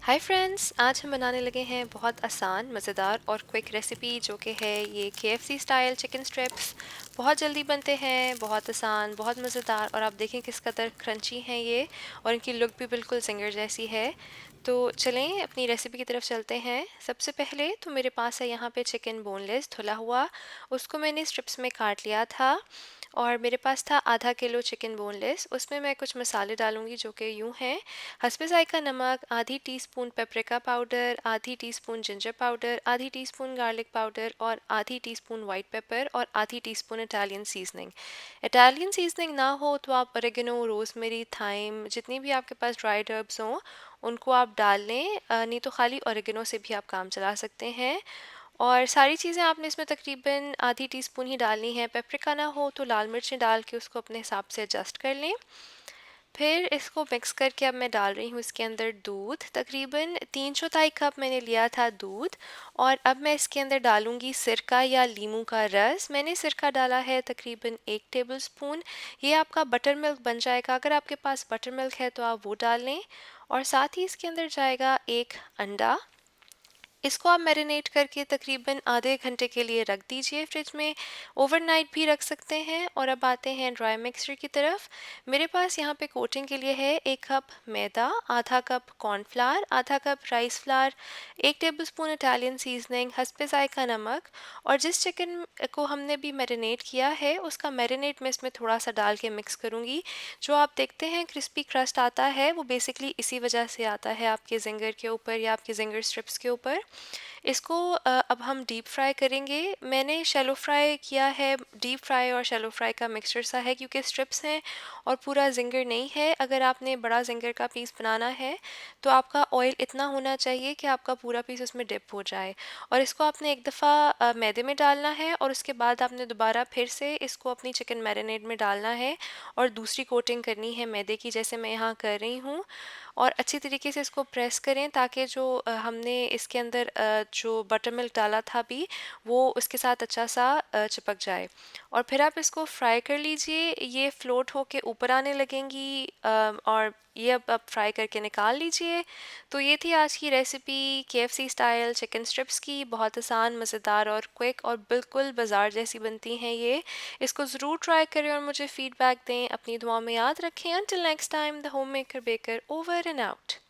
Hi friends, आज हम बनाने लगे हैं बहुत आसान मज़ेदार और क्विक रेसिपी जो कि है ये केएफसी स्टाइल चिकन स्ट्रिप्स। बहुत जल्दी बनते हैं, बहुत आसान, बहुत मज़ेदार, और आप देखें किस कदर क्रंची हैं ये, और इनकी लुक भी बिल्कुल जिंगर जैसी है। तो चलें अपनी रेसिपी की तरफ चलते हैं। सबसे पहले तो मेरे पास है यहाँ पे चिकन बोनलेस धुला हुआ, उसको मैंने स्ट्रिप्स में काट लिया था। और मेरे पास था आधा किलो चिकन बोनलेस, उसमें मैं कुछ मसाले डालूंगी जो कि यूँ हैं: हस्बे ज़ायक़ा नमक, आधी टीस्पून पेपरिका पाउडर, आधी टीस्पून जिंजर पाउडर, आधी टीस्पून गार्लिक पाउडर, और आधी टीस्पून वाइट पेपर, और आधी teaspoon Italian seasoning. Italian seasoning ना हो तो आप ओरेगनो, रोज़मेरी, थाइम, जितनी भी आपके पास ड्राइड हर्ब्स हों उनको आप डाल लें। नहीं तो खाली ओरेगनो से भी आप काम चला सकते हैं। और सारी चीज़ें आपने इसमें तकरीबन आधी टीस्पून ही डालनी है। पेपरिका ना हो तो लाल मिर्चें डाल के उसको अपने हिसाब से एडजस्ट कर लें। फिर इसको मिक्स करके अब मैं डाल रही हूँ इसके अंदर दूध, तकरीबन 3/4 कप मैंने लिया था दूध। और अब मैं इसके अंदर डालूंगी सिरका या लीमू का रस। मैंने सिरका डाला है तकरीबन 1 टेबलस्पून। ये आपका बटर मिल्क बन जाएगा, अगर आपके पास बटर मिल्क है तो आप वो डाल लें। और साथ ही इसके अंदर जाएगा एक अंडा। इसको आप मैरिनेट करके तकरीबन आधे घंटे के लिए रख दीजिए फ्रिज में, ओवरनाइट भी रख सकते हैं। और अब आते हैं ड्राई मिक्सचर की तरफ। मेरे पास यहाँ पे कोटिंग के लिए है 1 कप मैदा, आधा कप कॉर्नफ्लावर, आधा cup rice flour, 1 tablespoon Italian seasoning, हस्बे ज़ायक़ा नमक। और जिस चिकन को हमने भी मैरिनेट किया है उसका मैरिनेट मैं इसमें थोड़ा सा डाल के मिक्स करूँगी। जो आप देखते हैं क्रिस्पी क्रस्ट आता है वो बेसिकली इसी वजह से आता है आपके जिंगर के ऊपर या आपके जिंगर स्ट्रिप्स के ऊपर। इसको अब हम डीप फ्राई करेंगे। मैंने शैलो फ्राई किया है। डीप फ्राई और शैलो फ्राई का मिक्सचर सा है क्योंकि स्ट्रिप्स हैं और पूरा जिंगर नहीं है। अगर आपने बड़ा जिंगर का पीस बनाना है तो आपका ऑयल इतना होना चाहिए कि आपका पूरा पीस उसमें डिप हो जाए। और इसको आपने एक दफ़ा मैदे में डालना है और उसके बाद आपने दोबारा फिर से इसको अपनी चिकन मैरिनेट में डालना है और दूसरी कोटिंग करनी है मैदे की, जैसे मैं यहाँ कर रही हूँ। और अच्छी तरीके से इसको प्रेस करें ताकि जो हमने इसके अंदर जो बटर मिल्क डाला था भी वो उसके साथ अच्छा सा चिपक जाए। और फिर आप इसको फ्राई कर लीजिए। ये फ्लोट होके ऊपर आने लगेंगी और ये अब फ्राई करके निकाल लीजिए। तो ये थी आज की recipe KFC style chicken strips की। बहुत आसान, मज़ेदार और क्विक, और बिल्कुल बाजार जैसी बनती हैं ये। इसको ज़रूर ट्राई करें और मुझे फीडबैक दें। अपनी दुआ में याद रखें। Until next time, the homemaker baker over and out.